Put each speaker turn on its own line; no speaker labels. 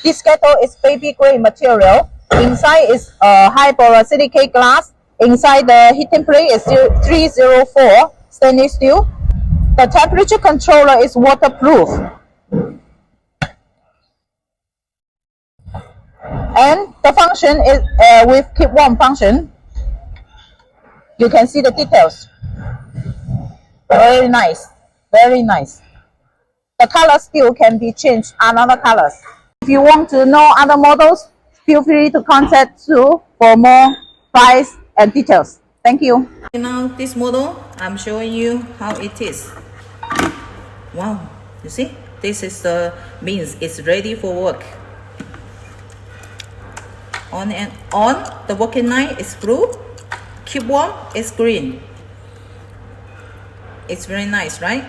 This kettle is baby grade material. Inside is high borosilicate glass. Inside the heating plate is 304 stainless steel. The temperature controller is waterproof. And the function is with keep warm function. You can see the details. Very nice. Very nice. The color still can be changed another colors. If you want to know other models, feel free to contact Sue for more price and details. Thank you.
Now this model, I'm showing you how it is. Wow, you see? This is the means it's ready for work. On and on, the working light is blue. Keep warm is green. It's very nice, right?